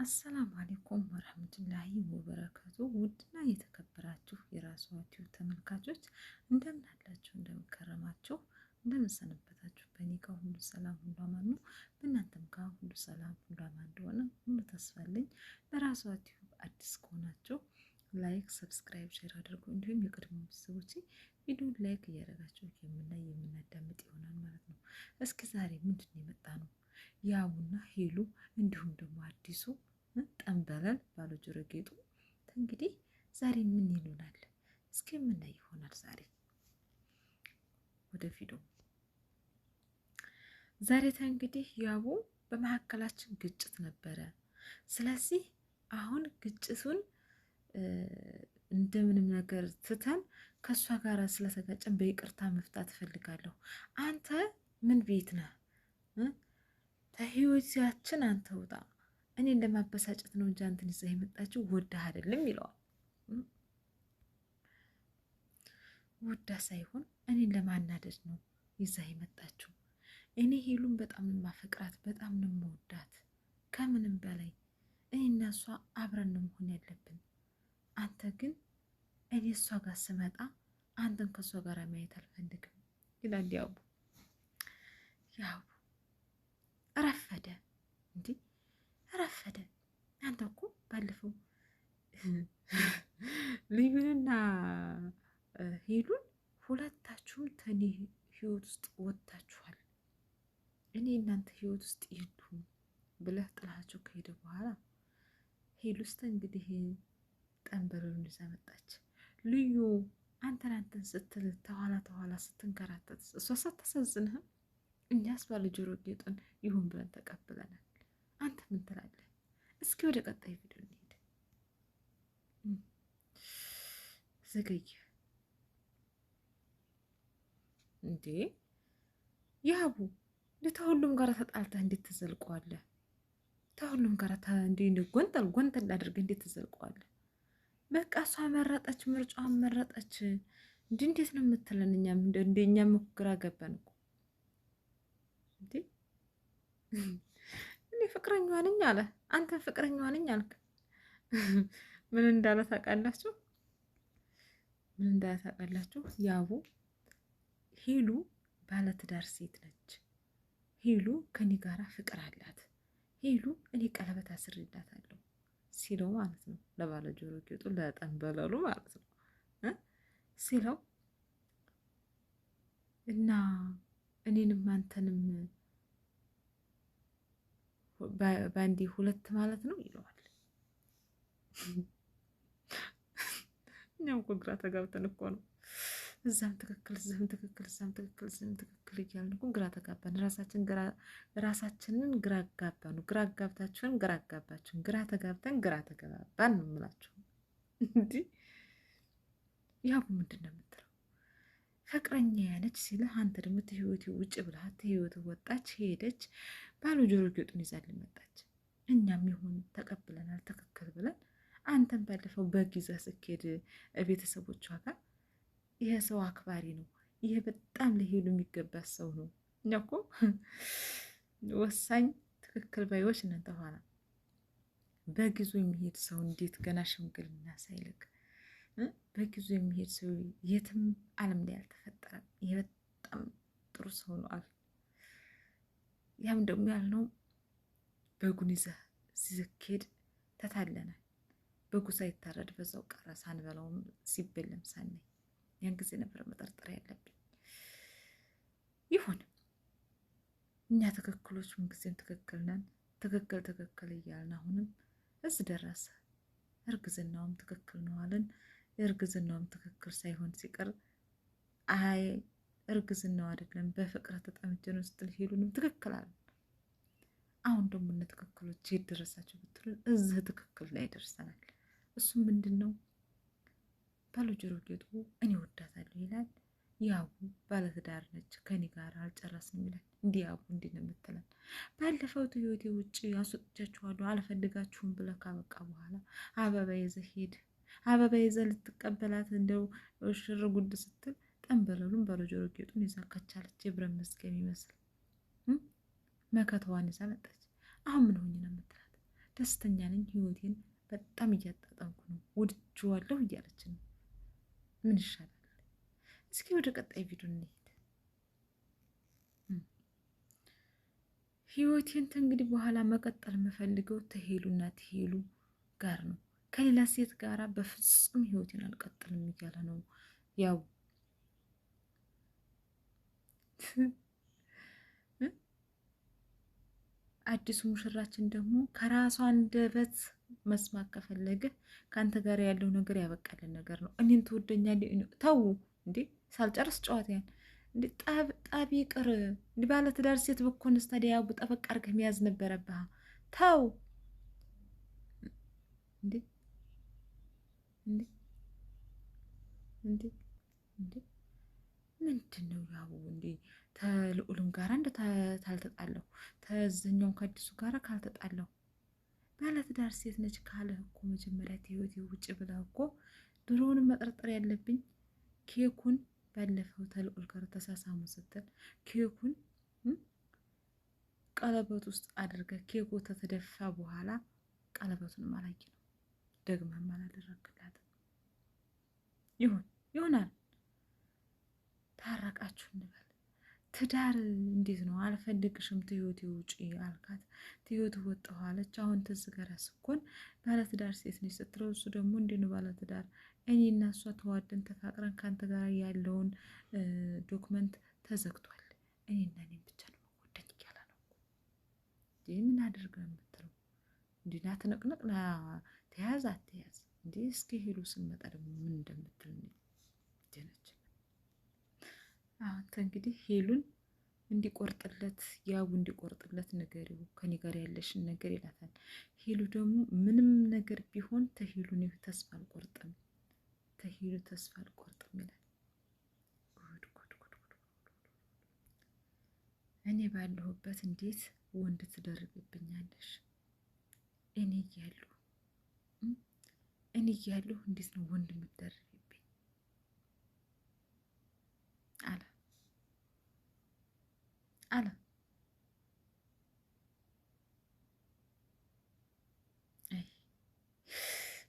አሰላሙ አለይኩም ወራህመቱላሂ ወበረካቱ። ውድና የተከበራችሁ የራሷ ቲዩብ ተመልካቾች እንደምን አላችሁ? እንደምን ከረማችሁ? እንደምን ሰነበታችሁ? በእኔ ጋር ሁሉ ሰላም ሁሉ አማን ነው። በእናንተም ጋር ሁሉ ሰላም ሁሉ አማን እንደሆነ ሙሉ ተስፋ አለኝ። ለራሷ ቲዩብ አዲስ ከሆናችሁ ላይክ፣ ሰብስክራይብ፣ ሼር አድርጉ። እንዲሁም የቀድሞ ቤተሰቦቼ ቪዲዮ ላይክ እያደረጋችሁ የምናይ የምናዳምጥ ይሆናል ማለት ነው። እስኪ ዛሬ ምንድን ነው የመጣ ነው? ያቡና ሄሉ እንዲሁም ደግሞ አዲሱ ጠንበለል ባለ ጆሮ ጌጡ እንግዲህ ዛሬ ምን ይሉናል? እስኪ የምናይ ይሆናል። ዛሬ ወደ ቪዲዮ ዛሬ እንግዲህ ያቡ በመካከላችን ግጭት ነበረ። ስለዚህ አሁን ግጭቱን እንደምንም ነገር ትተን ከእሷ ጋር ስለተጋጨን በይቅርታ መፍታት እፈልጋለሁ። አንተ ምን ቤት ነህ? ከህይወታችን አንተ ውጣ። እኔን ለማበሳጨት ነው እንጂ አንተን ይዘህ የመጣችው ወዳህ አይደለም ይለዋል። ወዳ ሳይሆን እኔን ለማናደድ ነው ይዘህ የመጣችው። እኔ ሄሉን በጣም ነው የማፈቅራት፣ በጣም ነው የምወዳት ከምንም በላይ። እኔ እና እሷ አብረን ነው መሆን ያለብን። አንተ ግን እኔ እሷ ጋር ስመጣ አንተን ከእሷ ጋር ማየት አልፈልግም ይላል ያቡ። ረፈደ እንዴ ረፈደ። አንተ እኮ ባለፈው ልዩንና ሄሉን ሁለታችሁም ተኔ ህይወት ውስጥ ወጥታችኋል። እኔ እናንተ ህይወት ውስጥ የሉም ብለህ ጥላቸው ከሄደ በኋላ ሄሉ ውስጥ እንግዲህ ጠንበሉን ይዛ መጣች። ልዩ አንተን ስትል ተኋላ ስትንከራተት እሷ ሳታሳዝንህም? እኛስ ባለ ጆሮ ጌጡን ይሁን ብለን ተቀብለናል። አንተ ምን ትላለህ? እስኪ ወደ ቀጣይ ቪዲዮ እንሄድ። ዘገየ እንዴ ያቡ ተሁሉም ጋር ተጣልተህ እንዴት ትዘልቀዋለህ? ተሁሉም ጋር ጎንጠል አድርገህ እንዴት ትዘልቀዋለህ? በቃ እሷ መረጠች፣ ምርጫዋን መረጠች። እንዴት ነው የምትለን? እኛም ግራ ገባን እኮ እንዴ። እኔ ፍቅረኛዋ ነኝ አለ፣ አንተ ፍቅረኛዋ ነኝ አልክ። ምን እንዳለ ታውቃላችሁ? ያቡ ሄሉ ባለትዳር ሴት ነች። ሄሉ ከኔ ጋራ ፍቅር አላት። ሄሉ እኔ ቀለበት አስሬላታለሁ ሲለው ማለት ነው። ለባለ ጆሮ ጌጡ ለጠንበለሉ ማለት ነው ሲለው እና እኔንም አንተንም ባንዲ ሁለት ማለት ነው ይለዋል። እኛም እኮ ግራ ተጋብተን እኮ ነው። እዛም ትክክል እዛም ትክክል እዛም ትክክል እዛም ትክክል እያልን እኮ ግራ ተጋባን። ራሳችንን ግራ አጋባን። ግራ አጋብታችሁን ግራ አጋባችሁን። ግራ ተጋብተን ግራ ተገባባን ነው የምላችሁ። እንዲህ ያቡ ምንድን ነው የምትለው? ፍቅረኛ ያለች ሲልህ አንተ ደግሞ ተህይወት ውጭ ብለሃት ተህይወት ወጣች ሄደች። ባለ ጆሮ ጌጡን ይዛልን መጣች። እኛም ይሁን ተቀብለናል ትክክል ብለን አንተን ባለፈው በጊዜ ስኬድ ቤተሰቦቿ ጋር ይሄ ሰው አክባሪ ነው፣ ይሄ በጣም ለሄሉ የሚገባ ሰው ነው። እኛ እኮ ወሳኝ ትክክል ባዮች እናንተ ኋላ በጊዜ የሚሄድ ሰው እንዴት ገና ሽምግልና ሳይልክ በጊዜ የሚሄድ ሰው የትም ዓለም ላይ አልተፈጠረም። ይሄ በጣም ጥሩ ሰው ነው አሉ። ያም ደግሞ ያልነው በጉን ይዘህ ሲዘኬድ ተታለናል። በጉ ሳይታረድ በዛው ቀረ፣ ሳንበላውም ሲበለም ሳናይ። ያን ጊዜ ነበር መጠርጠር ያለብኝ። ይሁን እኛ ትክክሎች ምንጊዜም ትክክል ነን። ትክክል እያልን አሁንም እዚህ ደረሰ። እርግዝናውም ትክክል ነው አለን። እርግዝናውም ትክክል ሳይሆን ሲቀር አይ እርግዝናው አይደለም በፍቅር ተጠምጄ ነው ስትል ሄሉንም ትክክል አለ። አሁን ደግሞ እነ ትክክሎች የት ደረሳችሁ ብትሉ እዚህ ትክክል ላይ ደርሰናል። እሱም ምንድን ነው? ባለ ጆሮ ጌጡ እኔ ወዳታለሁ ይላል። ያቡ ባለትዳር ነች ከኔ ጋር አልጨረስንም ይላል። እንዲህ ያቡ እንዲህ ነው የምትለን? ባለፈው ህይወቴ ውጭ አስወጥቻችኋለሁ አልፈልጋችሁም ብለህ ካበቃ በኋላ አበባ ይዘህ ሄድ። አበባ ይዘህ ልትቀበላት እንደው ሽር ጉድ ስትል ጠንበለሉን ባለ ጆሮ ጌጡን ይዛ ከቻለች የብረት መስቀል ይመስል መከተዋን ይዛ መጣች። አሁን ምን ሆኜ ነው የምትላት? ደስተኛ ነኝ፣ ህይወቴን በጣም እያጣጣምኩ ነው፣ ወድጄዋለሁ እያለች ነው። ምን ይሻላል? እስኪ ወደ ቀጣይ ቪዲዮ እንሄድ። ህይወቴን እንግዲህ በኋላ መቀጠል የምፈልገው ተሄሉና ተሄሉ ጋር ነው። ከሌላ ሴት ጋራ በፍጹም ህይወቴን አልቀጥልም እያለ ነው። ያው አዲሱ ሙሽራችን ደግሞ ከራሷ አንደበት መስማት ከፈለገ ከአንተ ጋር ያለው ነገር ያበቃልን ነገር ነው። እኔን ትወደኛለህ? ተው እንዴ! ሳልጨርስ ጨዋታያን እንዴ! ጣቢ ቅር እንዲ ባለ ትዳር ሴት ብኮንስ ታዲያ ያቡ ጠበቅ አድርገህ መያዝ ነበረብህ። ተው እንዴ! እንዴ! እንዴ! እንዴ! ምንድን ነው ያቡ? እንዴ ተልዑልም ጋራ እንደ ታልተጣለሁ ተዘኛው ከአዲሱ ጋራ ካልተጣለሁ ባለትዳር ሴት ነች ካለህ እኮ መጀመሪያ ህይወቴ ውጭ ብለህ እኮ ድሮውንም መጠርጠር ያለብኝ ኬኩን ባለፈው ተልዑል ጋር ተሳሳሙ ስትል ኬኩን ቀለበት ውስጥ አድርገህ ኬኩ ተተደፋ በኋላ ቀለበቱን ማላቂ ነው ደግመህም አላደረግላትም። ይሆናል ታረቃችሁ እንበል። ትዳር እንዴት ነው? አልፈልግሽም ትህይወቴ ውጪ አልካት፣ ትህይወት ወጣሁ አለች። አሁን ትዝ ጋር ስኮን ባለትዳር ሴት ነች ስትለው እሱ ደግሞ እንዴት ነው ባለትዳር? እኔ እና እሷ ተዋደን ተፋቅረን ከአንተ ጋር ያለውን ዶክመንት ተዘግቷል። እኔና እኔም ብቻ ነው መወደኝ እያለ ነው። ምን አድርገ የምትለው እንዲህ ና ትንቅንቅ ና ተያዝ አትያዝ እንዴ? እስኪ ሄሉ ስንመጣ ደግሞ ምን እንደምትል ደነች። አሁን እንግዲህ ሄሉን እንዲቆርጥለት ያቡ እንዲቆርጥለት ንገሪው፣ ከኔ ጋር ያለሽን ነገር ይላታል። ሄሉ ደግሞ ምንም ነገር ቢሆን ተሄሉ ነው ተስፋ አልቆርጥም፣ ተሄሉ ተስፋ አልቆርጥም ይላል። እኔ ባለሁበት እንዴት ወንድ ትደርብብኛለሽ? እኔ እያለሁ እንዴት ነው ወንድ የምትደርብብኝ አለ አለ።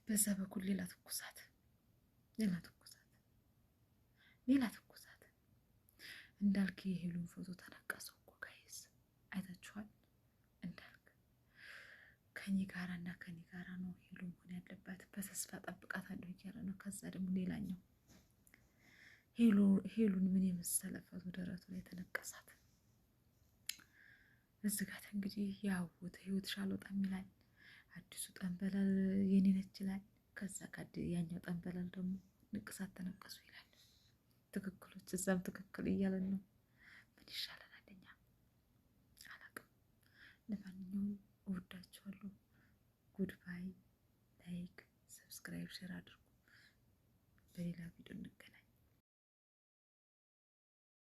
በዛ በኩል ሌላ ትኩሳት እንዳልክ የሄሉን ፎቶ ተነቀሰው እኮ ጋይስ አይታችኋል። እንዳልክ ከኔ ጋራ እና ከኔ ጋራ ነው ሄሉ መሆን ያለባት፣ በተስፋ ጠብቃታለሁ እያለ ነው። ከዛ ደግሞ ሌላኛው ሄሉን ምን የመሰለ ፎቶ ደረቱ ላይ ተነቀሳት። እዚህ ጋር እንግዲህ ያው ህይወትሽ አልወጣም ይላል። አዲሱ ጠንበላል የኔ ነች ይላል። ከዛ ያኛው ጠንበላል ደግሞ ንቅሳት ተነቀሱ ይላል። ትክክሎች እዛም ትክክል እያለን ነው። ምን ይሻለናል እኛ አላውቅም። ለማንኛውም እወዳችኋለሁ። ጉድባይ። ላይክ፣ ሰብስክራይብ፣ ሼር አድርጉ። በሌላ ቪዲዮ እንገናኝ።